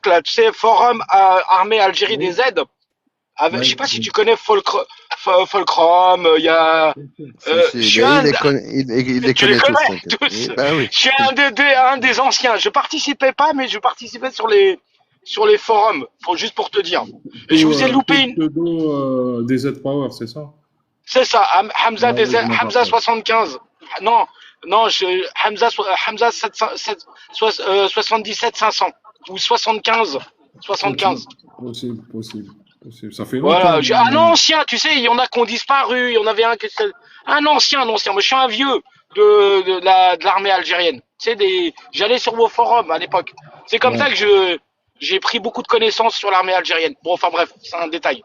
là, tu sais, Forum Armée Algérie Oui, des aides. Je sais oui, pas si tu oui. connais Folcrom, il y a. Si, si, Je suis un. il les Tu les connaît tous, connais t'inquiète. tous. Oui, ben oui. Je suis un des anciens. Je participais pas, mais je participais sur les forums, juste pour te dire. Et je vous ai loupé une. Pseudo des Z-Power, c'est ça? C'est ça, Ah oui, je me Hamza rappelle. 75. Non, non, Hamza 77 500 ou 75 Possible, 75. possible. Ça fait longtemps. Voilà, un ancien, tu sais, il y en a qui ont disparu, il y en avait un ancien. Moi, je suis un vieux de l'armée algérienne. Tu sais, j'allais sur vos forums à l'époque. C'est comme ça Ouais. que j'ai pris beaucoup de connaissances sur l'armée algérienne. Bon, enfin bref, c'est un détail.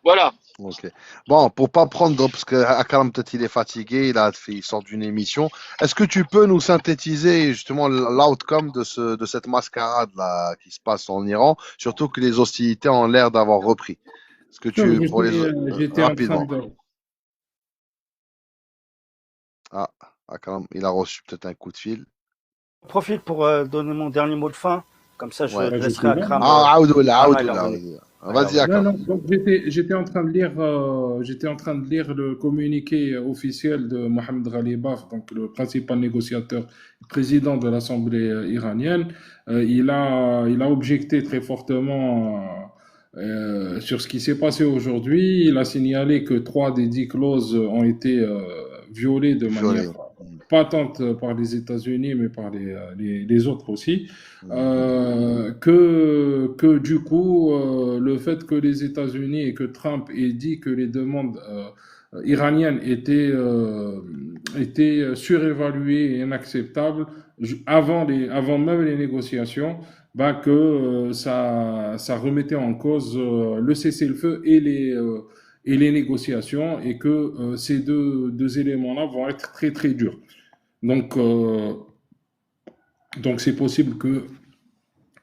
Voilà. Ok. Bon, pour pas prendre, parce que Akram, peut-être il est fatigué, il sort d'une émission. Est-ce que tu peux nous synthétiser justement l'outcome de cette mascarade là qui se passe en Iran, surtout que les hostilités ont l'air d'avoir repris. Est-ce que Donc, tu, pour les, j'étais en train rapidement. de. Ah, Akram, il a reçu peut-être un coup de fil. Je profite pour donner mon dernier mot de fin. Comme ça, je Ouais. Bah, je laisserai suis là. Akram, Ah, Aoudoula, il a Aoudoula, revenu. Aoudoula. Il a Vas-y, revenu. Non, Akram. non, donc j'étais en train de lire, j'étais en train de lire le communiqué officiel de Mohamed Ghalibaf, donc le principal négociateur, président de l'Assemblée iranienne. Il a objecté très fortement sur ce qui s'est passé aujourd'hui. Il a signalé que 3 des 10 clauses ont été violées de manière Violet. Mm, patente par les États-Unis, mais par les autres aussi. mm, Que du coup, le fait que les États-Unis et que Trump ait dit que les demandes iraniennes étaient surévaluées et inacceptables avant même les négociations, bah, que ça remettait en cause le cessez-le-feu et les négociations, et que ces deux éléments-là vont être très très durs. Donc, euh, donc c'est possible que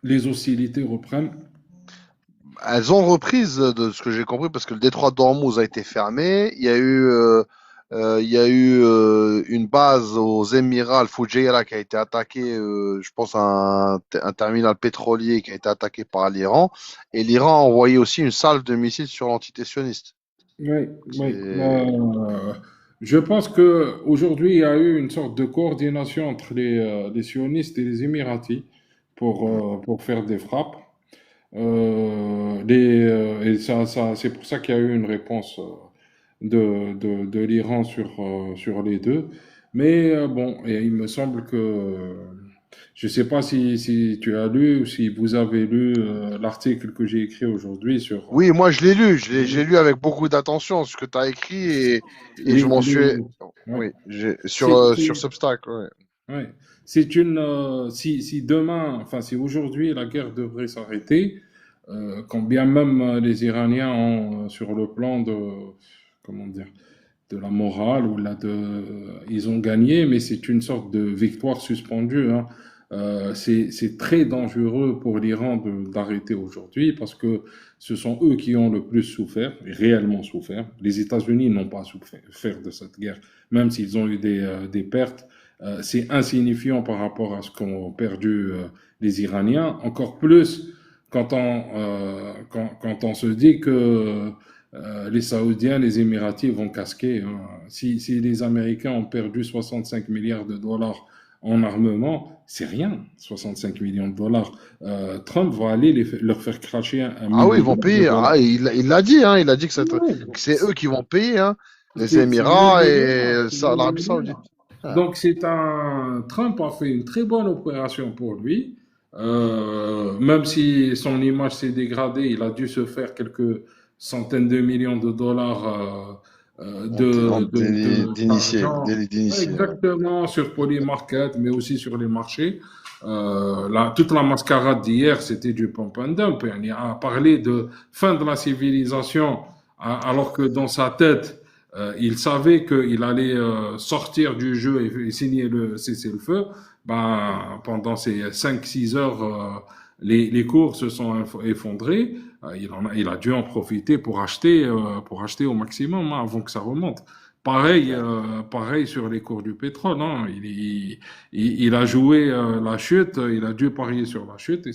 les hostilités reprennent. Elles ont reprise de ce que j'ai compris parce que le détroit d'Ormuz a été fermé. Il y a eu une base aux Émirats, Al Fujairah, qui a été attaquée, je pense, un terminal pétrolier qui a été attaqué par l'Iran. Et l'Iran a envoyé aussi une salve de missiles sur l'entité sioniste. Oui, oui. C'est... Je pense qu'aujourd'hui, il y a eu une sorte de coordination entre les sionistes et les Émiratis pour faire des frappes. Et c'est pour ça qu'il y a eu une réponse de l'Iran sur les deux. Mais bon, et il me semble que, je ne sais pas si tu as lu ou si vous avez lu l'article que j'ai écrit aujourd'hui sur Oui, moi je l'ai lu, j'ai lu avec beaucoup d'attention ce que tu as écrit et je les, m'en suis... les- ouais. Oui, C'est, sur c'est- Substack. Ouais. ouais. Si demain, enfin si aujourd'hui la guerre devrait s'arrêter, quand bien même les Iraniens ont sur le plan comment dire, de la morale ils ont gagné, mais c'est une sorte de victoire suspendue, hein. C'est très dangereux pour l'Iran d'arrêter aujourd'hui, parce que ce sont eux qui ont le plus souffert, réellement souffert. Les États-Unis n'ont pas souffert de cette guerre, même s'ils ont eu des pertes. C'est insignifiant par rapport à ce qu'ont perdu les Iraniens, encore plus quand on se dit que les Saoudiens, les Émiratis vont casquer, hein. Si les Américains ont perdu 65 milliards de dollars en armement, c'est rien, 65 millions de dollars. Trump va aller leur faire cracher un Ah oui, ils milliard vont de payer. dollars. Ah, il l'a dit, hein, il a dit Ouais, que c'est eux qui vont payer, hein, les c'est l'huile Émirats de et Moulin, c'est l'huile l'Arabie de Moulin. Saoudite. Ah. Donc Trump a fait une très bonne opération pour lui. Même si son image s'est dégradée, il a dû se faire quelques centaines de millions de dollars d'argent, D'initiés, ouais. exactement, sur Polymarket, mais aussi sur les marchés. Toute la mascarade d'hier, c'était du pump and dump. Il a parlé de fin de la civilisation, alors que dans sa tête, il savait qu'il allait sortir du jeu et signer le cessez-le-feu. Ben, pendant ces 5 6 heures, les cours se sont effondrés. Il a dû en profiter pour acheter au maximum, hein, avant que ça remonte. Pareil sur les cours du pétrole, hein. Il a joué la chute, il a dû parier sur la chute, et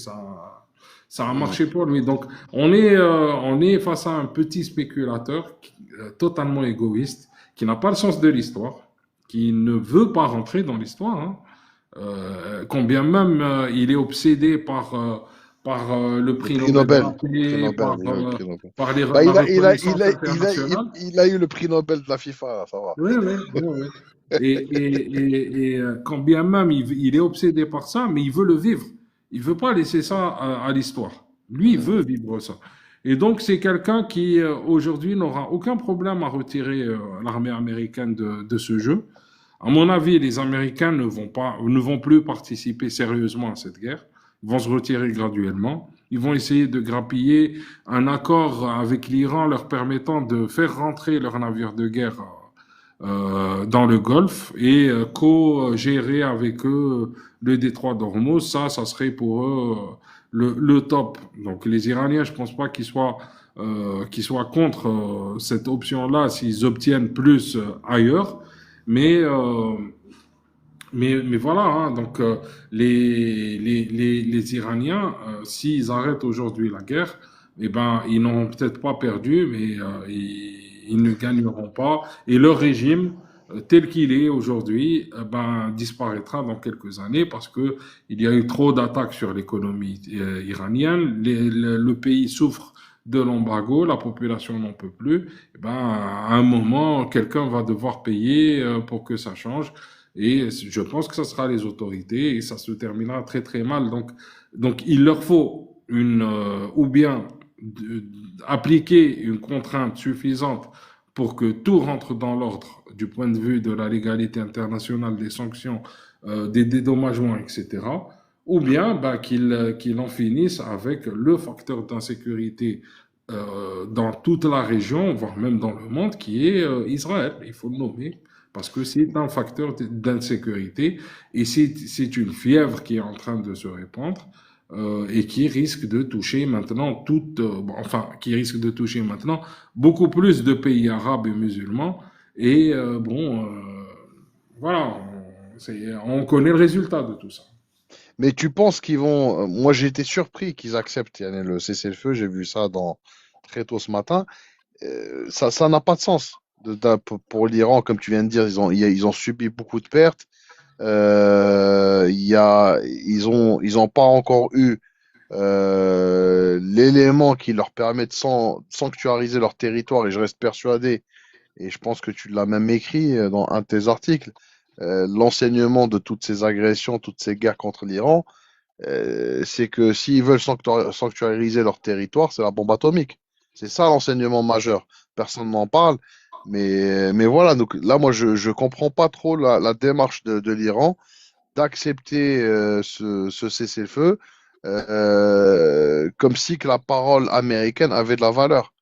Ça a Mhm. marché pour lui. Donc, on est face à un petit spéculateur totalement égoïste, qui n'a pas le sens de l'histoire, qui ne veut pas rentrer dans l'histoire, hein. Quand bien même il est obsédé par le Le prix prix Nobel de la Nobel. Prix paix, Nobel, il a eu le prix Nobel. par Bah, la reconnaissance il internationale. a eu le prix Nobel de la FIFA, là, ça va. Oui, oui, oui, oui. Quand bien même il est obsédé par ça, mais il veut le vivre. Il veut pas laisser ça à l'histoire. Lui, il Mhm. veut vivre ça. Et donc, c'est quelqu'un qui, aujourd'hui, n'aura aucun problème à retirer l'armée américaine de ce jeu. À mon avis, les Américains ne vont plus participer sérieusement à cette guerre. Ils vont se retirer graduellement. Ils vont essayer de grappiller un accord avec l'Iran leur permettant de faire rentrer leurs navires de guerre dans le Golfe et co-gérer avec eux le détroit d'Ormuz. Ça serait pour eux le top. Donc les Iraniens, je pense pas qu'ils soient contre cette option-là s'ils obtiennent plus ailleurs. Mais, euh, mais voilà, hein, donc les Iraniens, s'ils arrêtent aujourd'hui la guerre, eh ben, ils n'auront peut-être pas perdu, mais ils ne gagneront pas. Et leur régime, tel qu'il est aujourd'hui, ben, disparaîtra dans quelques années parce que il y a eu trop d'attaques sur l'économie iranienne. Le pays souffre de l'embargo, la population n'en peut plus. Eh ben, à un moment, quelqu'un va devoir payer pour que ça change. Et je pense que ce sera les autorités et ça se terminera très très mal. Donc il leur faut ou bien appliquer une contrainte suffisante pour que tout rentre dans l'ordre du point de vue de la légalité internationale, des sanctions, des dédommagements, etc. Ou bien bah, qu'ils en finissent avec le facteur d'insécurité dans toute la région, voire même dans le monde, qui est Israël. Il faut le nommer parce que c'est un facteur d'insécurité et c'est une fièvre qui est en train de se répandre et qui risque de toucher maintenant enfin, qui risque de toucher maintenant beaucoup plus de pays arabes et musulmans. Et voilà, on connaît le résultat de tout ça. Mais tu penses qu'ils vont. Moi, j'ai été surpris qu'ils acceptent Yann, le cessez-le-feu. J'ai vu ça très tôt ce matin. Ça n'a pas de sens pour l'Iran, comme tu viens de dire. Ils ont subi beaucoup de pertes. Ils ont pas encore eu l'élément qui leur permet de sanctuariser leur territoire. Et je reste persuadé, et je pense que tu l'as même écrit dans un de tes articles, l'enseignement de toutes ces agressions, toutes ces guerres contre l'Iran, c'est que s'ils veulent sanctuariser leur territoire, c'est la bombe atomique. C'est ça l'enseignement majeur. Personne n'en parle. Mais voilà, donc là, moi, je comprends pas trop la démarche de l'Iran d'accepter ce cessez-le-feu comme si que la parole américaine avait de la valeur.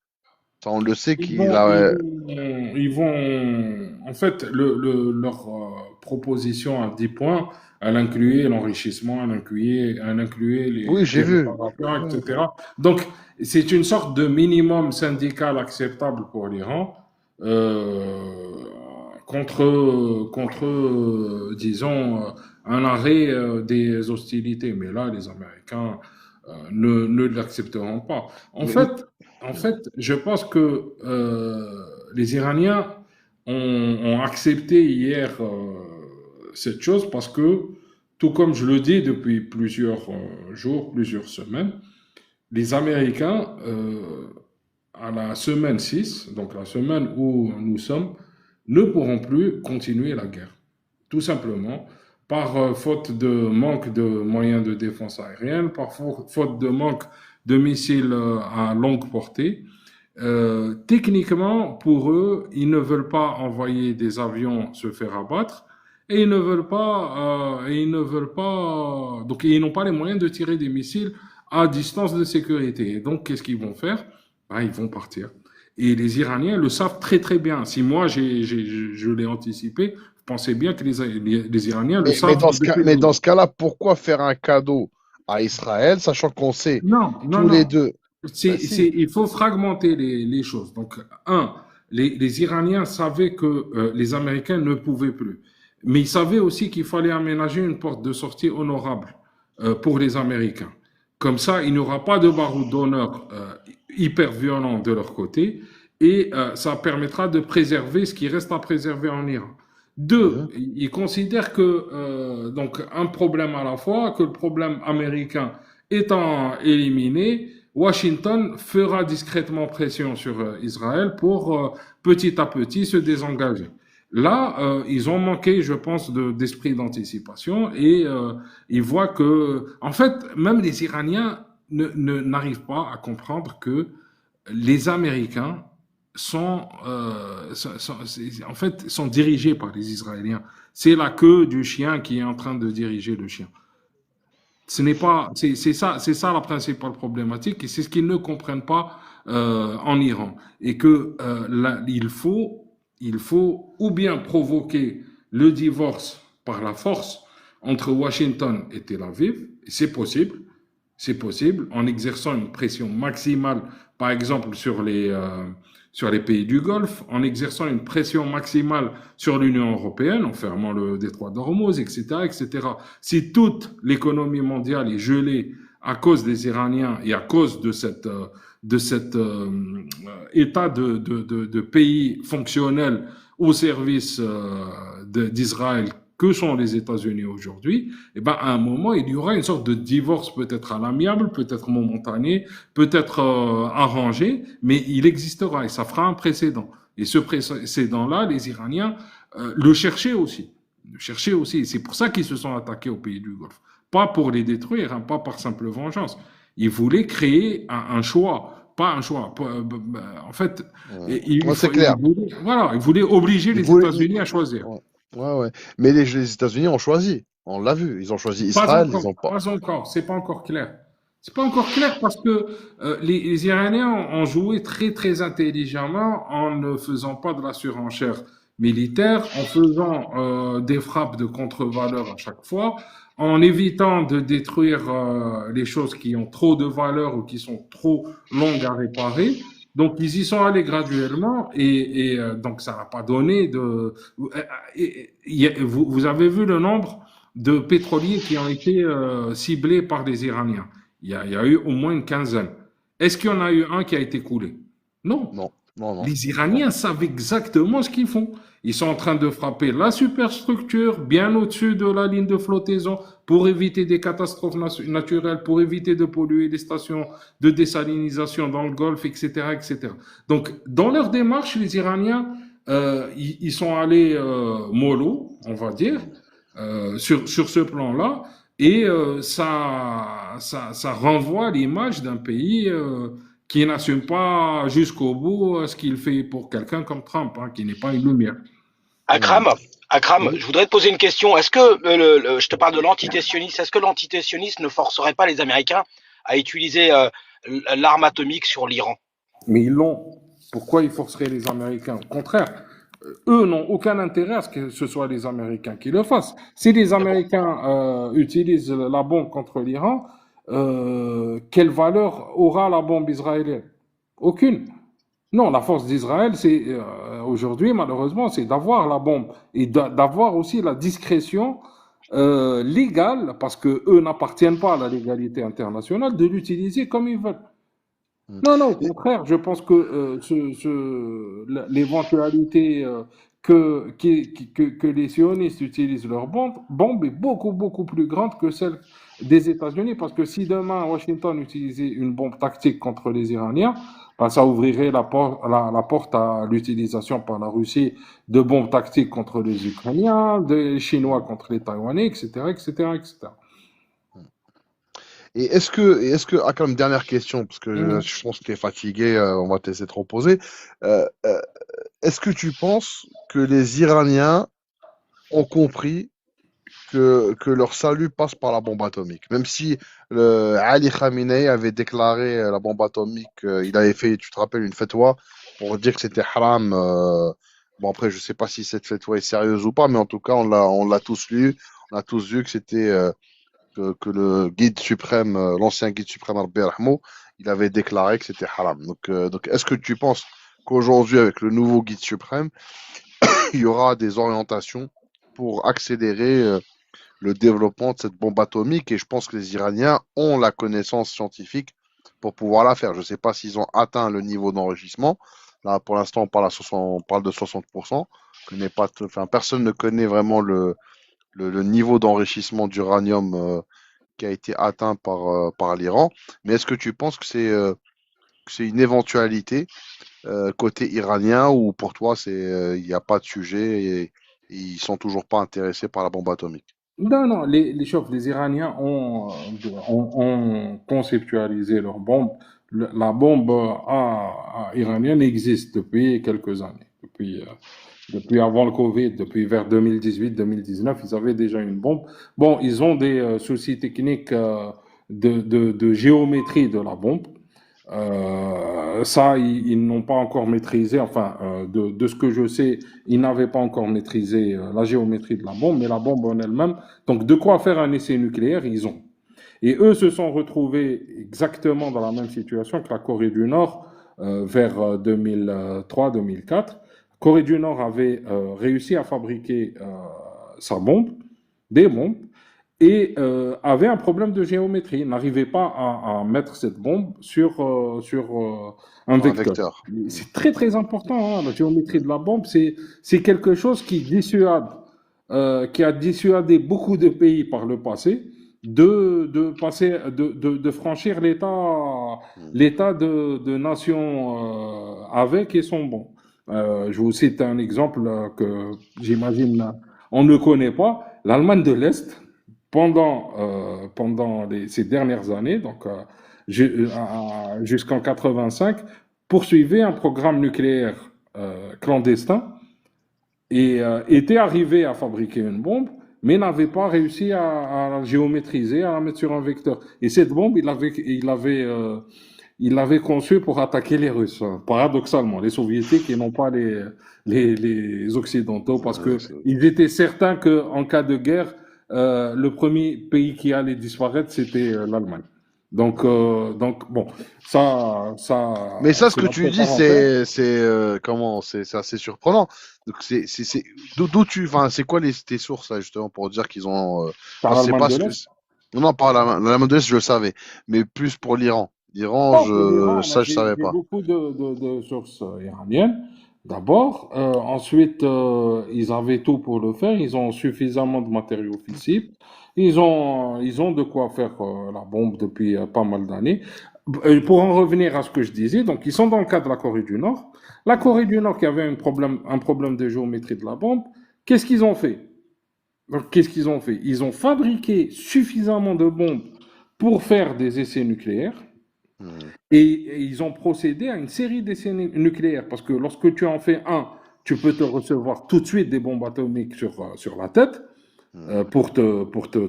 Ça, on le sait Ils qu'il vont, ils a. vont, ils vont, en fait, leur proposition à 10 points, elle incluait l'enrichissement, elle incluait Oui, les j'ai vu. réparations, Ouais. etc. Donc, c'est une sorte de minimum syndical acceptable pour l'Iran euh, disons, un arrêt des hostilités. Mais là, les Américains ne l'accepteront pas. En Mais, fait, en fait, je pense que les Iraniens ont accepté hier cette chose parce que, tout comme je le dis depuis plusieurs jours, plusieurs semaines, les Américains, à la semaine 6, donc la semaine où nous sommes, ne pourront plus continuer la guerre. Tout simplement par faute de manque de moyens de défense aérienne, par faute de manque de missiles à longue portée. Techniquement, pour eux, ils ne veulent pas envoyer des avions se faire abattre et ils ne veulent pas, donc ils n'ont pas les moyens de tirer des missiles à distance de sécurité. Et donc, qu'est-ce qu'ils vont faire? Ben, ils vont partir. Et les Iraniens le savent très très bien. Si moi je l'ai anticipé, je pensais bien que les Iraniens le savent depuis le mais dans début. ce cas-là, pourquoi faire un cadeau à Israël, sachant qu'on sait Non, non, tous les non. deux. Bah si. Il faut fragmenter les choses. Donc, les Iraniens savaient que les Américains ne pouvaient plus. Mais ils savaient aussi qu'il fallait aménager une porte de sortie honorable pour les Américains. Comme ça, il n'y aura pas de baroud d'honneur hyper violent de leur côté et ça permettra de préserver ce qui reste à préserver en Iran. Deux, Mhm. ils considèrent que donc un problème à la fois, que le problème américain étant éliminé, Washington fera discrètement pression sur Israël pour petit à petit se désengager. Là, ils ont manqué, je pense, d'esprit d'anticipation et ils voient que, en fait, même les Iraniens n'arrivent pas à comprendre que les Américains en fait, sont dirigés par les Israéliens. C'est la queue du chien qui est en train de diriger le chien. Ce n'est pas, c'est ça la principale problématique et c'est ce qu'ils ne comprennent pas en Iran. Et que là, il faut ou bien provoquer le divorce par la force entre Washington et Tel Aviv, et c'est possible, en exerçant une pression maximale, par exemple sur les pays du Golfe, en exerçant une pression maximale sur l'Union européenne, en fermant le détroit d'Ormuz, etc., etc. Si toute l'économie mondiale est gelée à cause des Iraniens et à cause de cet état de pays fonctionnel au service d'Israël que sont les États-Unis aujourd'hui, eh ben, à un moment, il y aura une sorte de divorce peut-être à l'amiable, peut-être momentané, peut-être arrangé, mais il existera et ça fera un précédent. Et ce précédent-là, les Iraniens le cherchaient aussi. Le cherchaient aussi. C'est pour ça qu'ils se sont attaqués aux pays du Golfe. Pas pour les détruire, hein, pas par simple vengeance. Ils voulaient créer un choix, pas un choix. En fait, Ouais, c'est clair. voilà, ils voulaient obliger Ils les voulaient, États-Unis à choisir. ouais, ouais, ouais. Mais les États-Unis ont choisi. On l'a vu. Ils ont choisi Pas Israël. Ils encore, ont pas. pas encore, c'est pas encore clair. C'est pas encore clair parce que les Iraniens ont joué très très intelligemment en ne faisant pas de la surenchère militaire, en faisant des frappes de contre-valeur à chaque fois, en évitant de détruire les choses qui ont trop de valeur ou qui sont trop longues à réparer. Donc ils y sont allés graduellement et donc ça n'a pas donné de. Vous avez vu le nombre de pétroliers qui ont été ciblés par les Iraniens. Il y a eu au moins une quinzaine. Est-ce qu'il y en a eu un qui a été coulé? Non. Non, non, non, Les non. Iraniens savent exactement ce qu'ils font. Ils sont en train de frapper la superstructure bien au-dessus de la ligne de flottaison pour éviter des catastrophes naturelles, pour éviter de polluer les stations de désalinisation dans le Golfe, etc., etc. Donc, dans leur démarche, les Iraniens, ils sont allés mollo, on va dire, sur ce plan-là, et ça renvoie à l'image d'un pays qui n'assume pas jusqu'au bout ce qu'il fait pour quelqu'un comme Trump, hein, qui n'est pas une lumière. Hmm. Akram, Akram, Oui. je voudrais te poser une question. Est-ce que je te parle de l'antitétionnisme, est-ce que l'antitétionnisme ne forcerait pas les Américains à utiliser l'arme atomique sur l'Iran? Mais ils l'ont. Pourquoi ils forceraient les Américains? Au contraire, eux n'ont aucun intérêt à ce que ce soit les Américains qui le fassent. Si les D'accord. Américains utilisent la bombe contre l'Iran, quelle valeur aura la bombe israélienne? Aucune. Non, la force d'Israël, c'est aujourd'hui, malheureusement, c'est d'avoir la bombe et d'avoir aussi la discrétion légale, parce que eux n'appartiennent pas à la légalité internationale, de l'utiliser comme ils veulent. Hmm. Non, non, au Et- contraire, je pense que l'éventualité que les sionistes utilisent leur bombe est beaucoup, beaucoup plus grande que celle des États-Unis, parce que si demain Washington utilisait une bombe tactique contre les Iraniens, ben, ça ouvrirait la porte à l'utilisation par la Russie de bombes tactiques contre les Ukrainiens, des Chinois contre les Taïwanais, etc., etc., etc. Ah, comme dernière question, parce que Mhm. je pense que tu es fatigué, on va te laisser te reposer. Euh, est-ce que tu penses que les Iraniens ont compris que leur salut passe par la bombe atomique? Même si Ali Khamenei avait déclaré la bombe atomique, il avait fait, tu te rappelles, une fatwa pour dire que c'était haram. Bon, après, je sais pas si cette fatwa est sérieuse ou pas, mais en tout cas, on l'a tous lu. On a tous vu que c'était que le guide suprême, l'ancien guide suprême Rabbi Rahmo, il avait déclaré que c'était haram. Donc est-ce que tu penses qu'aujourd'hui, avec le nouveau guide suprême, il y aura des orientations pour accélérer le développement de cette bombe atomique et je pense que les Iraniens ont la connaissance scientifique pour pouvoir la faire. Je ne sais pas s'ils ont atteint le niveau d'enrichissement. Là, pour l'instant, on parle de 60%. Enfin, personne ne connaît vraiment le niveau d'enrichissement d'uranium qui a été atteint par l'Iran. Mais est-ce que tu penses que c'est une éventualité côté iranien ou pour toi, il n'y a pas de sujet et ils sont toujours pas intéressés par la bombe atomique? Non, non, les Iraniens ont conceptualisé leur bombe. La bombe iranienne existe depuis quelques années. Depuis avant le Covid, depuis vers 2018-2019, ils avaient déjà une bombe. Bon, ils ont des soucis techniques de géométrie de la bombe. Ça, ils n'ont pas encore maîtrisé, enfin, de ce que je sais, ils n'avaient pas encore maîtrisé la géométrie de la bombe, mais la bombe en elle-même, donc de quoi faire un essai nucléaire, ils ont. Et eux se sont retrouvés exactement dans la même situation que la Corée du Nord vers 2003-2004. Corée du Nord avait réussi à fabriquer sa bombe, des bombes, et avait un problème de géométrie, n'arrivait pas à mettre cette bombe sur un Un vecteur. vecteur. C'est très très important, hein, la géométrie de la bombe, c'est quelque chose qui dissuade, qui a dissuadé beaucoup de pays par le passé de franchir l'état de nation avec et son bon. Je vous cite un exemple que j'imagine on ne connaît pas, l'Allemagne de l'Est pendant ces dernières années, donc jusqu'en 85, poursuivait un programme nucléaire clandestin et était arrivé à fabriquer une bombe, mais n'avait pas réussi à la géométriser, à la mettre sur un vecteur. Et cette bombe, il l'avait conçue pour attaquer les Russes, hein, paradoxalement, les Soviétiques et non pas les Occidentaux, parce que ils étaient certains qu'en cas de guerre, le premier pays qui allait disparaître, c'était l'Allemagne. Donc bon, Mais ça, ce c'est que la tu dis, parenthèse. c'est assez surprenant. Donc enfin, c'est quoi tes sources là, justement pour dire qu'ils ont, Par enfin, c'est l'Allemagne pas de ce que, l'Est. non, non, par la Modeste, je le savais, mais plus pour l'Iran. L'Iran, Bon, pour l'Iran, moi, je savais j'ai pas. beaucoup de sources iraniennes. D'abord, ensuite, ils avaient tout pour le faire. Ils ont suffisamment de matériaux fissibles. Ils ont de quoi faire la bombe depuis pas mal d'années. Pour en revenir à ce que je disais, donc ils sont dans le cas de la Corée du Nord. La Corée du Nord qui avait un problème de géométrie de la bombe, qu'est-ce qu'ils ont fait? Donc, qu'est-ce qu'ils ont fait? Ils ont fabriqué suffisamment de bombes pour faire des essais nucléaires. Hmm. Et ils ont procédé à une série d'essais nucléaires, parce que lorsque tu en fais un, tu peux te recevoir tout de suite des bombes atomiques sur la tête Hmm.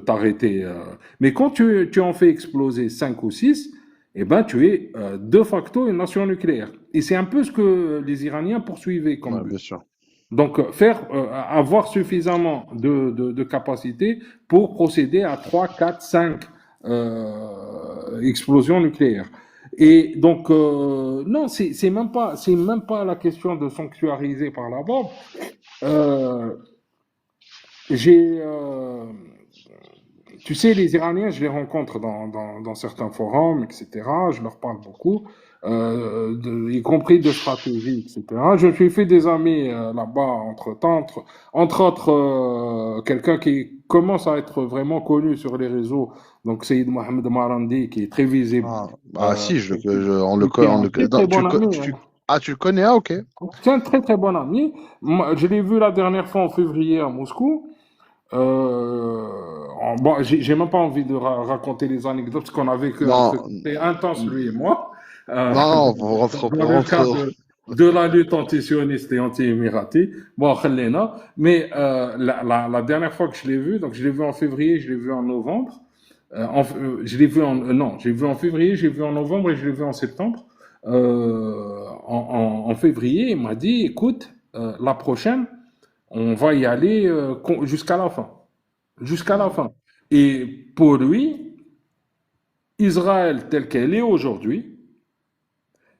t'arrêter. Mais quand tu en fais exploser 5 ou 6, eh ben, tu es de facto une nation nucléaire. Et c'est un peu ce que les Iraniens poursuivaient comme Ouais, but. bien sûr. Donc, avoir suffisamment de capacité pour procéder à 3, 4, 5 explosions nucléaires. Et donc, non, c'est même pas la question de sanctuariser par la bombe. Euh, j'ai, tu sais, les Iraniens, je les rencontre dans certains forums, etc. Je leur parle beaucoup, y compris de stratégie, etc. Je me suis fait des amis là-bas entre-temps, entre autres quelqu'un qui commence à être vraiment connu sur les réseaux, donc Saïd Mohamed Marandi, qui est très visible, Si, qui est un très non, très bon ami, hein. tu le connais, ah, ok. C'est un très très bon ami. Moi, je l'ai vu la dernière fois en février à Moscou. Bon, j'ai même pas envie de raconter les anecdotes parce qu'on a vécu un Non, truc très intense, lui et moi, non, dans le cadre de la lutte antisioniste et anti-émirati. Bon, khalena. Mais la dernière fois que je l'ai vu, donc je l'ai vu en février, je l'ai vu en novembre. Je l'ai vu non, je l'ai vu en février, je l'ai vu en novembre et je l'ai vu en septembre. En février, il m'a dit, écoute, la prochaine, on va y aller jusqu'à la fin. Jusqu'à la fin. Et pour lui, Israël tel qu'elle est aujourd'hui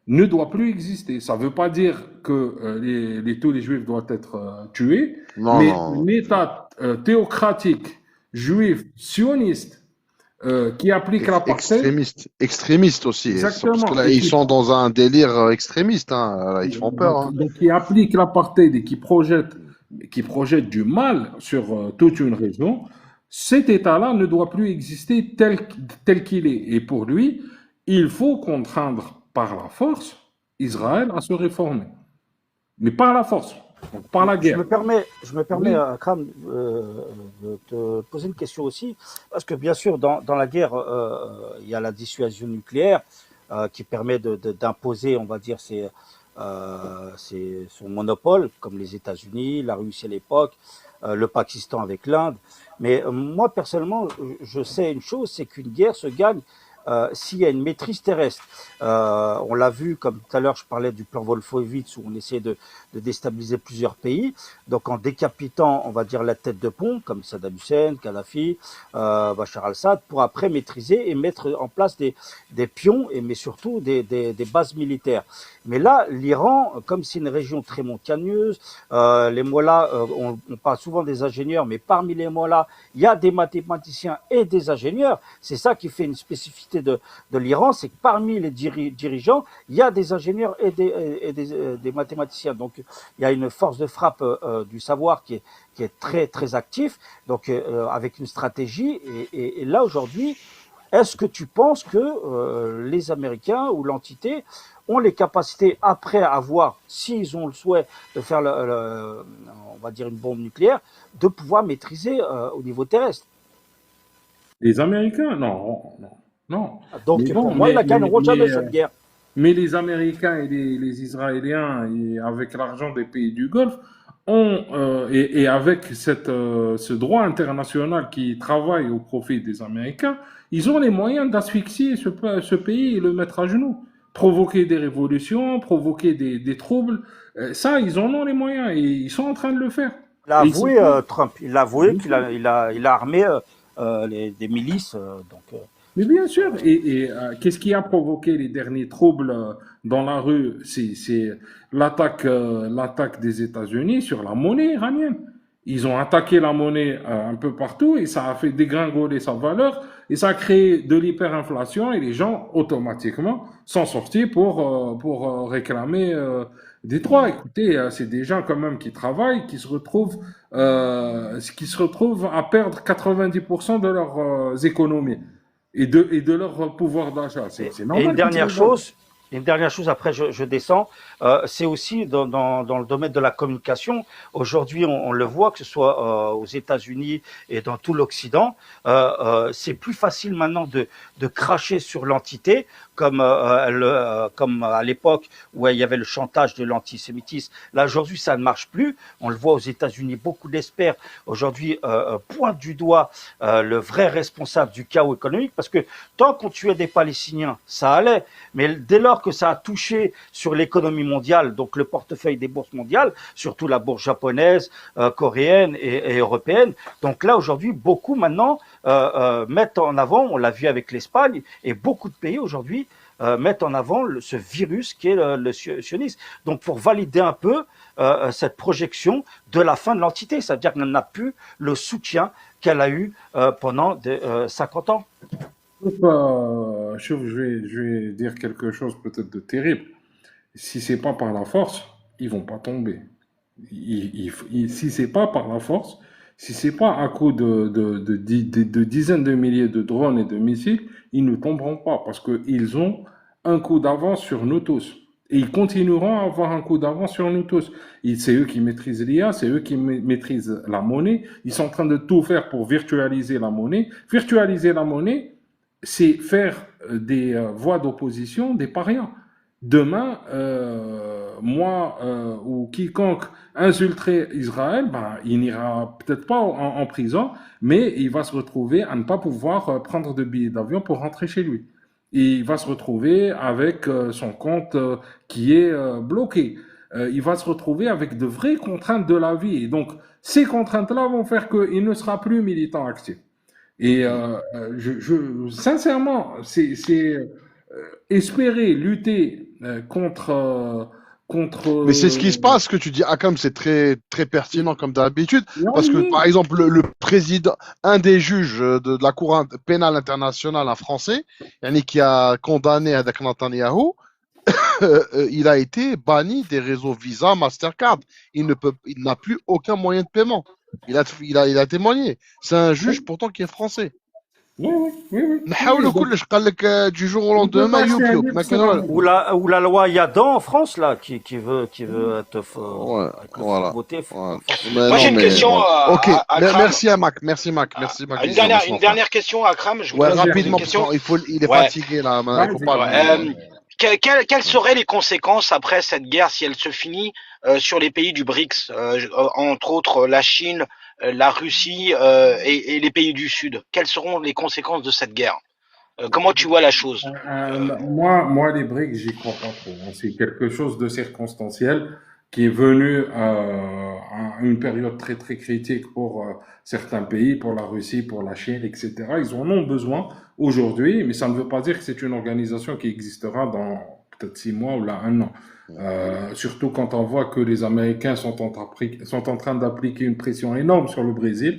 ne doit plus exister. Ça ne veut pas dire que tous les juifs doivent être tués, non, mais non. un État théocratique juif sioniste qui applique l'apartheid, Extrémiste aussi. Parce que exactement, là, ils sont dans un délire extrémiste. Hein. Là, ils font peur. Hein. donc qui applique l'apartheid et qui projette du mal sur toute une région, cet État-là ne doit plus exister tel qu'il est. Et pour lui, il faut contraindre par la force Israël à se réformer. Mais par la force, donc par la guerre. Je me permets, Oui, Akram, de te poser une question aussi, parce que bien sûr, dans la guerre, il y a la dissuasion nucléaire qui permet d'imposer, on va dire, son monopole, comme les États-Unis, la Russie à l'époque, le Pakistan avec l'Inde. Mais moi, personnellement, je sais une chose, c'est qu'une guerre se gagne s'il y a une maîtrise terrestre. On l'a vu, comme tout à l'heure, je parlais du plan Wolfowitz, où on essaie de déstabiliser plusieurs pays. Donc en décapitant, on va dire, la tête de pont, comme Saddam Hussein, Kadhafi, Bachar al-Assad, pour après maîtriser et mettre en place des pions, mais surtout des bases militaires. Mais là, l'Iran, comme c'est une région très montagneuse, les mollahs, on parle souvent des ingénieurs, mais parmi les mollahs, il y a des mathématiciens et des ingénieurs. C'est ça qui fait une spécificité de l'Iran, c'est que parmi les dirigeants, il y a des ingénieurs et des mathématiciens. Donc, il y a une force de frappe du savoir qui est très, très actif, donc avec une stratégie. Et là, aujourd'hui, est-ce que tu penses que les Américains ou l'entité ont les capacités, après avoir, s'ils ont le souhait de faire, on va dire, une bombe nucléaire, de pouvoir maîtriser au niveau terrestre? les Américains, non, non, non. Mais Donc, pour bon, moi, ils ne gagneront jamais cette guerre. mais les Américains et les Israéliens, et avec l'argent des pays du Golfe, et avec ce droit international qui travaille au profit des Américains, ils ont les moyens d'asphyxier ce pays et le mettre à genoux. Provoquer des révolutions, provoquer des troubles. Ça, ils en ont les moyens et ils sont en train de le faire. Il a Et c'est avoué, pas. Trump, il a avoué qu'il a armé des milices. Mais bien sûr, qu'est-ce qui a provoqué les derniers troubles dans la rue? C'est l'attaque des États-Unis sur la monnaie iranienne. Ils ont attaqué la monnaie un peu partout et ça a fait dégringoler sa valeur et ça a créé de l'hyperinflation et les gens automatiquement sont sortis pour réclamer des droits. Écoutez, c'est des gens quand même qui travaillent, qui se retrouvent à perdre 90% de leurs économies et de leur pouvoir d'achat. C'est Et normal qu'ils soient. une dernière chose, après je descends, c'est aussi dans le domaine de la communication. Aujourd'hui, on le voit, que ce soit aux États-Unis et dans tout l'Occident, c'est plus facile maintenant de cracher sur l'entité, comme à l'époque où il y avait le chantage de l'antisémitisme. Là, aujourd'hui, ça ne marche plus. On le voit aux États-Unis, beaucoup d'experts aujourd'hui pointent du doigt le vrai responsable du chaos économique, parce que tant qu'on tuait des Palestiniens, ça allait. Mais dès lors que ça a touché sur l'économie mondiale, donc le portefeuille des bourses mondiales, surtout la bourse japonaise, coréenne et européenne, donc là aujourd'hui, beaucoup maintenant mettent en avant, on l'a vu avec l'Espagne, et beaucoup de pays aujourd'hui mettent en avant ce virus qui est le sionisme. Donc pour valider un peu cette projection de la fin de l'entité, c'est-à-dire qu'elle n'a plus le soutien qu'elle a eu pendant 50 ans. Je vais dire quelque chose peut-être de terrible. Si c'est pas par la force, ils vont pas tomber. Si c'est pas par la force, si c'est pas à coup de dizaines de milliers de drones et de missiles, ils ne tomberont pas parce qu'ils ont un coup d'avance sur nous tous. Et ils continueront à avoir un coup d'avance sur nous tous. C'est eux qui maîtrisent l'IA, c'est eux qui maîtrisent la monnaie. Ils sont en train de tout faire pour virtualiser la monnaie. Virtualiser la monnaie, c'est faire des voix d'opposition des parias. Demain, moi ou quiconque insulterait Israël, ben, il n'ira peut-être pas en prison, mais il va se retrouver à ne pas pouvoir prendre de billets d'avion pour rentrer chez lui. Et il va se retrouver avec son compte qui est bloqué. Il va se retrouver avec de vraies contraintes de la vie. Et donc, ces contraintes-là vont faire qu'il ne sera plus militant actif. Et sincèrement, c'est espérer lutter contre. Mais c'est ce qui se passe, ce que tu dis, Akam, c'est très, très pertinent comme d'habitude, parce Oui, que par oui. exemple, le président, un des juges de la Cour pénale internationale, un Français, yani, qui a condamné Hadak Netanyahu, il a été banni des réseaux Visa, Mastercard. Il n'a plus aucun moyen de paiement. Il a témoigné. C'est un juge pourtant qui est français. Oui, oui, oui, oui, oui. نحاولوا Donc, كلش قال لك du jour au il peut lendemain passer un يوب livre ما sur كان والو. Amazon. Ou la loi Yadan en France, là, qui veut Ouais, être voilà. voter Ouais. forcément. Mais Moi, j'ai non, une mais question voilà. Ok, à Akram. merci à Mac, merci Mac, merci Mac, Ah, Vision, Une laisse-moi faire. dernière question, Akram. Je Ouais, voudrais te Vas-y, poser une rapidement, parce question. qu'il est Ouais. fatigué là, maintenant, il faut vas-y. pas Ouais, lui. quelles seraient les conséquences après cette guerre si elle se finit sur les pays du BRICS, entre autres la Chine, la Russie et les pays du Sud? Quelles seront les conséquences de cette guerre? Comment tu vois la chose? Moi, les briques, j'y crois pas trop, hein. C'est quelque chose de circonstanciel qui est venu à une période très très critique pour certains pays, pour la Russie, pour la Chine, etc. Ils en ont besoin aujourd'hui, mais ça ne veut pas dire que c'est une organisation qui existera dans peut-être 6 mois ou là 1 an. Surtout quand on voit que les Américains sont en train d'appliquer une pression énorme sur le Brésil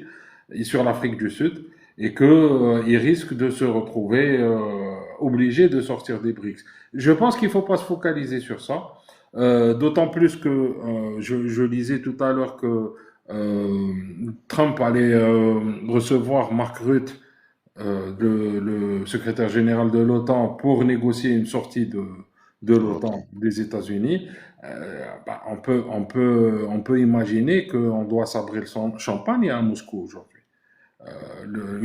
et sur l'Afrique du Sud et qu'ils risquent de se retrouver obligés de sortir des BRICS. Je pense qu'il ne faut pas se focaliser sur ça, d'autant plus que je lisais tout à l'heure que Trump allait recevoir Mark Rutte, le secrétaire général de l'OTAN, pour négocier une sortie de l'OTAN des États-Unis. On peut imaginer qu'on doit sabrer le champagne à Moscou aujourd'hui.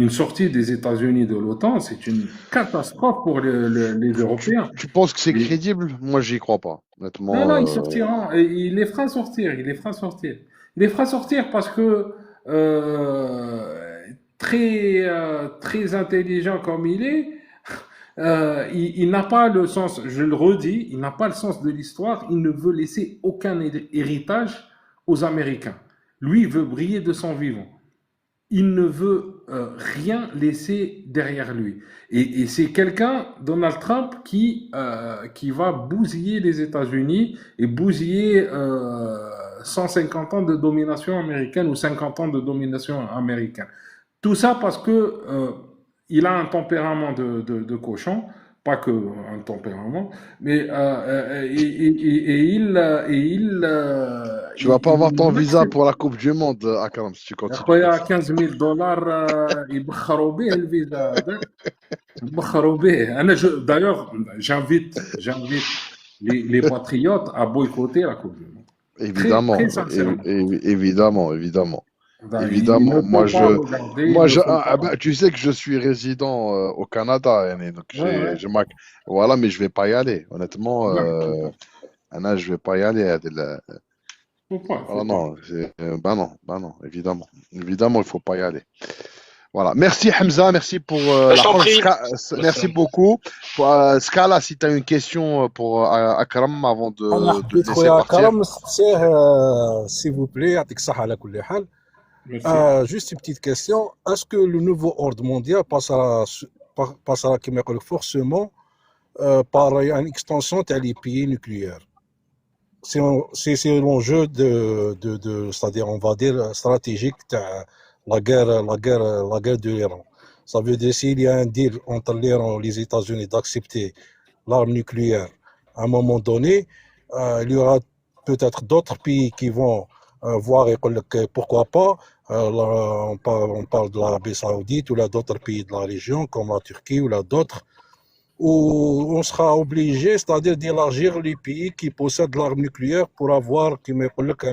Une sortie des États-Unis de l'OTAN, c'est une catastrophe pour les Européens. Tu penses que c'est Et- crédible? Moi, j'y crois pas, non, honnêtement. non, ils sortiront. Et il les fera sortir. Il les fera sortir. Il les fera sortir parce que très intelligent comme il est, il n'a pas le sens, je le redis, il n'a pas le sens de l'histoire. Il ne veut laisser aucun héritage aux Américains. Lui, il veut briller de son vivant. Il ne veut rien laisser derrière lui. Et c'est quelqu'un, Donald Trump, qui va bousiller les États-Unis et bousiller 150 ans de domination américaine ou 50 ans de domination américaine. Tout ça parce que il a un tempérament de cochon, pas que un tempérament, mais Tu vas pas avoir ton il visa n'accepte. pour la Coupe du Monde, Akram, si tu يا continues comme خويا ça. 15 000 دولار يبخروا به الفيزا هذاك يبخروا به d'ailleurs j'invite les patriotes à boycotter la Coupe du Monde très Évidemment, très sincèrement. évidemment, évidemment. Il Évidemment, ne faut pas regarder, il ne faut pas. Tu sais que je suis résident au Canada, yani, donc Ouais, ouais. voilà, mais je vais pas y aller, honnêtement, Non, Anna, je vais pas y aller. faut pas, Voilà, faut pas. non, bah non, évidemment, évidemment, il faut pas y aller. Voilà, merci Hamza, merci pour Je la t'en force. prie. Merci beaucoup. Pour, Scala, si tu as une question pour Akram avant انا de le حبيت laisser خويا partir. كرم نسقسيه سي vous plaît يعطيك الصحة على كل حال. Merci. Juste une petite question, est-ce que le nouveau ordre mondial passera كما يقول لك forcément par une extension تاع les pays nucléaires? C'est l'enjeu c'est-à-dire on va dire stratégique تاع la guerre de l'Iran. Ça veut dire s'il y a un deal entre l'Iran et les États-Unis d'accepter l'arme nucléaire à un moment donné, il y aura peut-être d'autres pays qui vont voir et dire pourquoi pas. On parle de l'Arabie Saoudite ou là d'autres pays de la région comme la Turquie ou là d'autres, où on sera obligé, c'est-à-dire d'élargir les pays qui possèdent l'arme nucléaire pour avoir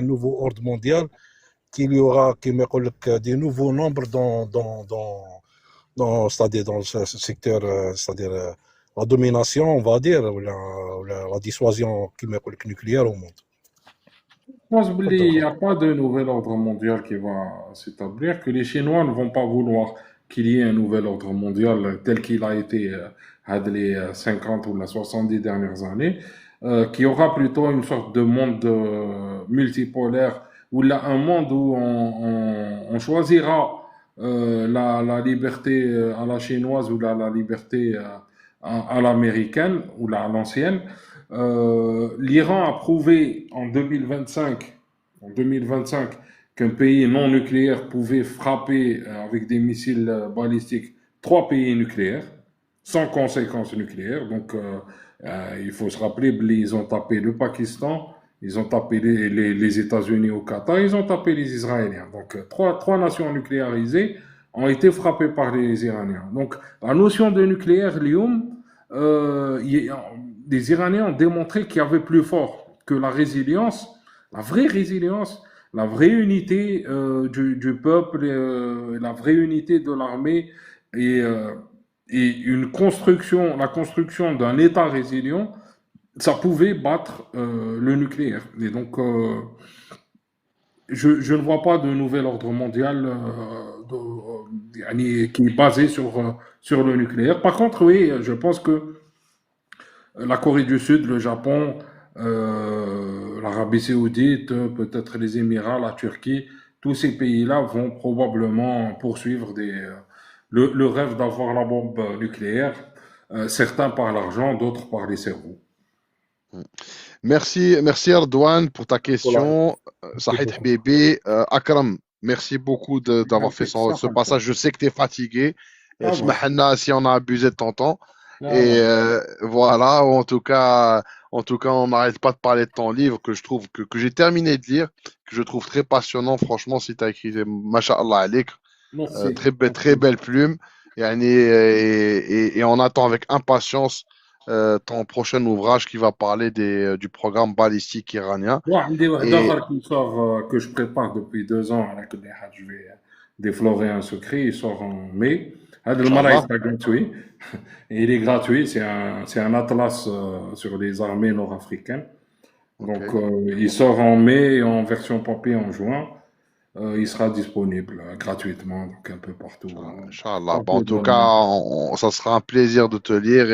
un nouveau ordre mondial, qu'il y aura des nouveaux nombres c'est-à-dire dans ce secteur, c'est-à-dire la domination, on va dire, ou la dissuasion nucléaire au monde. Je pense qu'il n'y a pas de nouvel ordre mondial qui va s'établir, que les Chinois ne vont pas vouloir qu'il y ait un nouvel ordre mondial tel qu'il a été les 50 ou les 70 dernières années, qui aura plutôt une sorte de monde multipolaire, ou là, un monde où on choisira la liberté à la chinoise ou la liberté à l'américaine ou à l'ancienne. l'Iran a prouvé en 2025 qu'un pays non nucléaire pouvait frapper avec des missiles balistiques 3 pays nucléaires sans conséquences nucléaires. Donc, il faut se rappeler, ils ont tapé le Pakistan, ils ont tapé les États-Unis au Qatar, ils ont tapé les Israéliens. Donc, trois nations nucléarisées ont été frappées par les Iraniens. Donc, la notion de nucléaire, Lyoum, les Iraniens ont démontré qu'il y avait plus fort que la résilience, la vraie résilience, la vraie unité du peuple, la vraie unité de l'armée et, la construction d'un État résilient, ça pouvait battre le nucléaire. Et donc, je ne vois pas de nouvel ordre mondial qui est basé sur le nucléaire. Par contre, oui, je pense que la Corée du Sud, le Japon, l'Arabie Saoudite, peut-être les Émirats, la Turquie, tous ces pays-là vont probablement poursuivre le rêve d'avoir la bombe nucléaire, certains par l'argent, d'autres par les cerveaux. Merci Erdouane pour ta Voilà. question. Saïd C'est tout. Habibi, Akram, merci beaucoup d'avoir fait ce passage. Je sais que tu es fatigué. Ah bon. Smahanna si on a abusé de ton temps. Ah Et bon. voilà, en tout cas, on n'arrête pas de parler de ton livre que je trouve que j'ai terminé de lire, que je trouve très passionnant. Franchement, si tu as écrit, Masha'Allah alik, Merci. très belle plume. Et on attend avec impatience ton prochain ouvrage qui va parler du programme balistique iranien. عندي واحد Et آخر qui sort, que je prépare depuis 2 ans. على كل حال, je vais déflorer un secret. Il sort en mai. هذا المرة il Inch'Allah. sera gratuit. Et il est gratuit. C'est un atlas sur les armées nord-africaines. Donc, Ok. il sort en mai et en version papier en juin. Il sera disponible gratuitement, donc un peu partout. Inch'Allah. Bon, en tout cas, ça sera un plaisir de te lire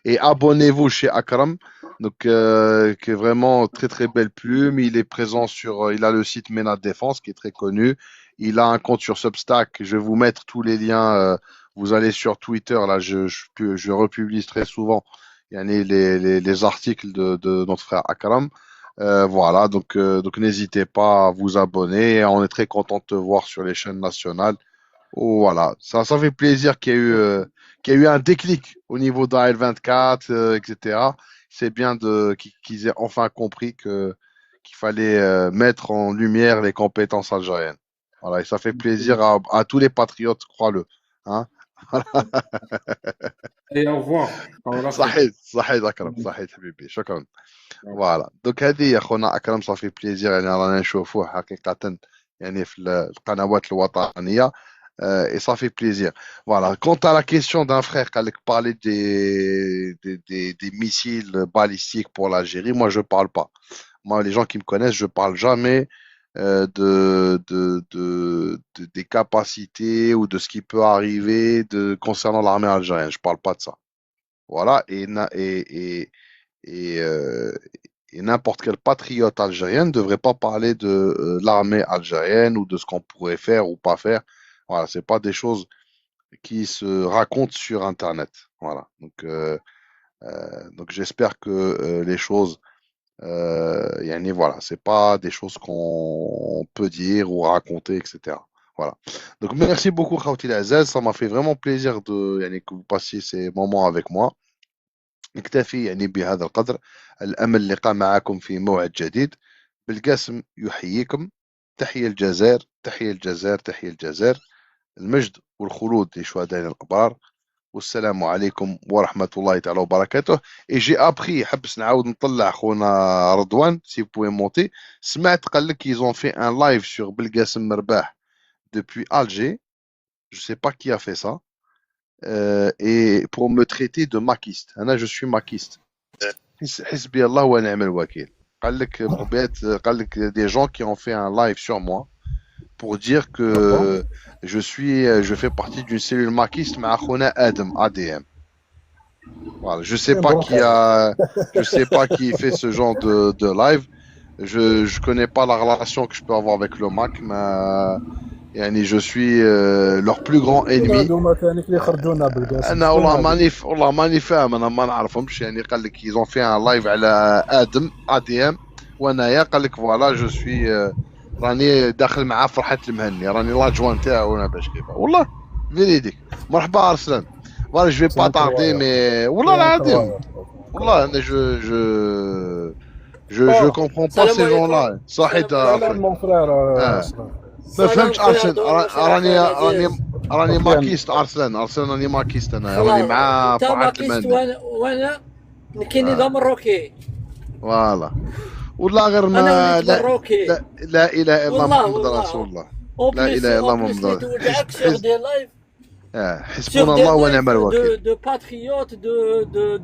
et abonnez-vous chez Akram. Donc, qui est vraiment très belle plume. Il est présent il a le site Ménat Défense qui est très connu. Il a un compte sur Substack. Je vais vous mettre tous les liens. Vous allez sur Twitter. Là, je republie très souvent. Il y en a les articles de notre frère Akram. Voilà, donc n'hésitez pas à vous abonner. On est très content de te voir sur les chaînes nationales. Oh, voilà, ça fait plaisir qu'il y ait eu un déclic au niveau d'AL24, etc. C'est bien qu'ils aient enfin compris qu'il fallait mettre en lumière les compétences algériennes. Voilà, et ça fait plaisir à tous les patriotes, crois-le. Hein? Et au revoir. صحيح أكرم صحيح حبيبي شكرا. فوالا دوك هذه يا خونا اكرم صافي بليزير يعني رانا نشوفوه حقيقه يعني في القنوات الوطنيه et ça fait plaisir. Voilà. Quant à la question d'un frère qui parlait des missiles balistiques pour l'Algérie, moi je parle pas. Moi, les gens qui me connaissent, je parle jamais des capacités ou de ce qui peut arriver concernant l'armée algérienne. Je parle pas de ça. Voilà. Et n'importe quel patriote algérien ne devrait pas parler de l'armée algérienne ou de ce qu'on pourrait faire ou pas faire. Voilà, c'est pas des choses qui se racontent sur Internet. Voilà. Donc j'espère que les choses, voilà, c'est pas des choses qu'on peut dire ou raconter, etc. Voilà. Donc merci beaucoup, Khawti Aziz. Ça m'a fait vraiment plaisir que vous passiez ces moments avec moi. نكتفي يعني بهذا القدر. الأمل اللقاء معكم في موعد جديد. بالقاسم يحييكم. تحية الجزائر تحية الجزائر تحية الجزائر. المجد والخلود لشهدائنا الأبرار. والسلام عليكم ورحمة الله تعالى وبركاته. Et j'ai appris, حبس نعاود نطلع خونا رضوان si vous pouvez monter. سمعت قال لك ils ont fait un live sur بالقاسم مرباح depuis Alger. Je sais pas qui a fait ça. Et pour me traiter de maquiste. Je suis maquiste. حسبي الله ونعم الوكيل. قال لك des gens qui ont fait un live sur moi pour dire que je fais partie d'une cellule maquiste مع خونا Adam ADM. Voilà, je sais pas qui fait ce genre de live. Je connais pas la relation que je peux avoir avec le Mac, mais يعني je suis leur plus grand ennemi. هذوما ثاني اللي خرجونا بالقاسم انا والله ماني فاهم، انا ما نعرفهمش. يعني قال لك يزون في ان لايف على ادم ادم وانايا، قال لك فوالا جو سوي راني داخل معاه فرحة المهني، راني لاجوان تاعو وانا باش كيف. والله فيريديك. مرحبا ارسلان. فوالا جو في با طاردي مي والله العظيم والله انا جو كومبرون با السلام سي جون عليكم. لا. صحيت سلام مون فرير ما سلام فهمتش خويا ارسلان. عبدو، راني ماكيست ارسلان راني ماكيست انا، راني مع انت فرحة ماكيست المهني. وانا كاين نظام مروكي. فوالا والله غير انا ما وليت مروكي. لا اله الا الله والله محمد والله. رسول الله. اون لا بليس إله إلا الله اون بليس محمد اللي توجعك سور دي لايف حسبنا الله ونعم الوكيل. de patriotes,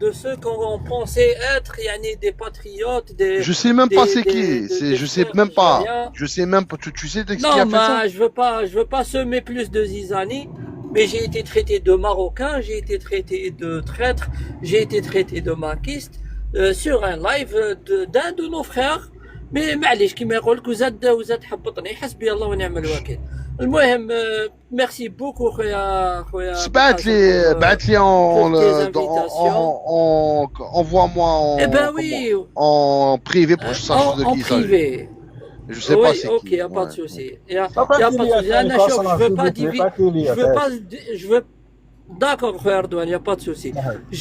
de ceux qu'on pensait être, yani des patriotes, des... Je sais même pas des- c'est qui, des je sais frères même pas, algériens. je sais même pas, tu sais qui Non, a fait ça? je veux pas semer plus de zizanie, mais j'ai été traité de marocain, j'ai été traité de traître, j'ai été traité de maquiste sur un live d'un de nos frères. mais معليش كيما يقول لك وزاد حبطني. حسبي الله ونعم الوكيل. المهم ميرسي بوكو خويا بعت لي envoie-moi Eh ben oui, en privé pour que je sache de en qui il s'agit. privé. Je sais pas Oui, c'est ok, qui. y a pas de Ouais. souci. Y a pas de souci. Anna Chouf, je veux pas diviser. Je veux. D'accord, frère Erdogan, y a pas de souci.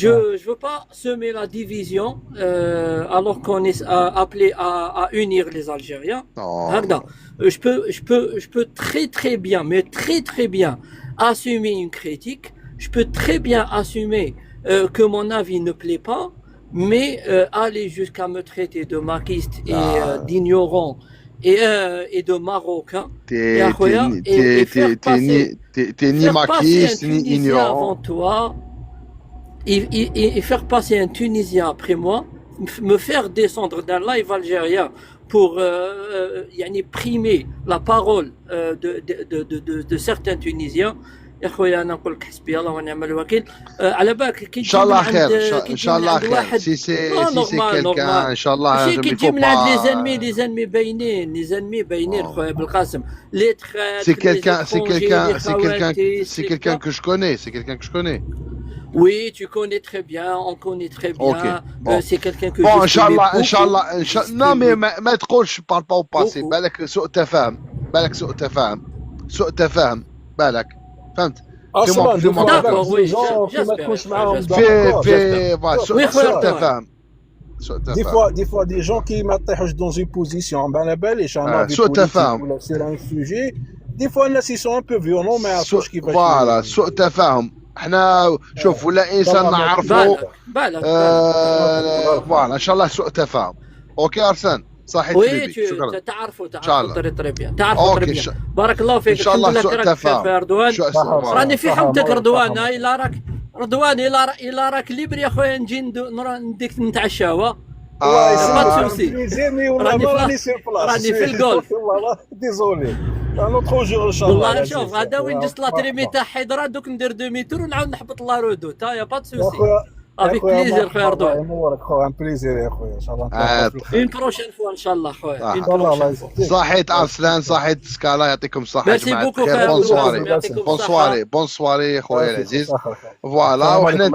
Je veux pas semer la division alors qu'on est appelé à unir les Algériens. Non. Hagda. Je peux très très bien, mais très très bien assumer une critique. Je peux très bien assumer que mon avis ne plaît pas, mais aller jusqu'à me traiter de maquiste et d'ignorant et de marocain. T'es ni maquiste ni ignorant. Avant toi, et faire passer un Tunisien après moi, me faire descendre d'un live algérien pour primer la parole de certains Tunisiens. يا خويا انا نقول لك حسبي الله ونعم الوكيل. على بالك كي ان شاء الله خير ان شاء الله خير سي كيلكان ان شاء الله. ماشي كي تجي من عند لي زانمي باينين خويا بالقاسم. لي تخات سي quelqu'un que je connais. Oui, tu connais très bien, on connaît très bien. Okay. Bon. C'est quelqu'un que bon, je connais beaucoup. Inch'Allah. Non, mais ما تقولش parle pas au passé. بالك سوء تفاهم. بالك فهمت. اصلا d'accord, oui, ما تكونش معاهم des fois des gens qui ما طيحوش dans une position ما على باليش انا سوء تفاهم ولا sur un sujet. des fois الناس ils sont un peu violents ما يعرفوش كيفاش. فوالا سوء تفاهم. احنا شوف ولا انسان نعرفه فوالا ان شاء الله سوء تفاهم. اوكي ارسلان صحيح حبيبي. شكرا. تعرفوا طري بيان. بارك الله فيك. ان شاء الله سوء تفاهم. في اردوان راني في حومتك رضوان. الا راك رضوان الا راك ليبر يا خويا نجي نديك نتعشاوا. راني في الجولف. والله ديزولي نوتخ جور ان شاء الله. والله شوف هذا وين جست لا تريمي تاع حيدره دوك ندير 2 متر ونعاود نحبط لا رودو تا يا با سوسي. افيك بليزير خويا رضوان. ينورك خويا. ان بليزير يا خويا ان شاء الله. اون بروشين فوا ان شاء الله خويا. صحيت ارسلان صحيت سكالا يعطيكم الصحه جماعه الخير. بون سواري خويا العزيز. فوالا وحنا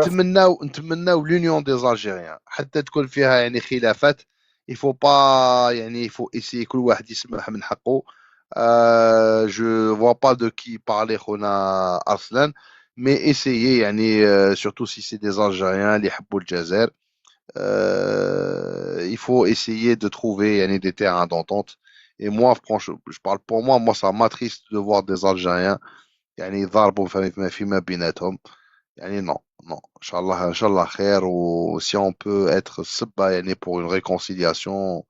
نتمناو لونيون دي زالجيريان حتى تكون فيها يعني خلافات. يفو با يعني يفو ايسي كل واحد يسمح من حقه. جو فوا با دو كي بارلي خونا ارسلان. mais essayez يعني surtout si c'est des Algériens اللي يحبوا الجزائر. Il faut essayer de trouver يعني des terrains d'entente. Et moi franchement je parle pour moi ça m'attriste de voir des Algériens يعني يضاربوا فيما بيناتهم. يعني non ان شاء الله خير. و si on peut être سبة يعني pour une réconciliation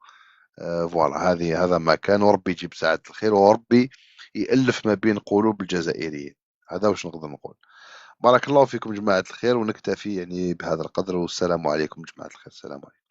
voilà هذا ما كان. وربي يجيب ساعة الخير وربي يألف ما بين قلوب الجزائريين. هذا واش نقدر نقول. بارك الله فيكم جماعة الخير ونكتفي يعني بهذا القدر. والسلام عليكم جماعة الخير. السلام عليكم.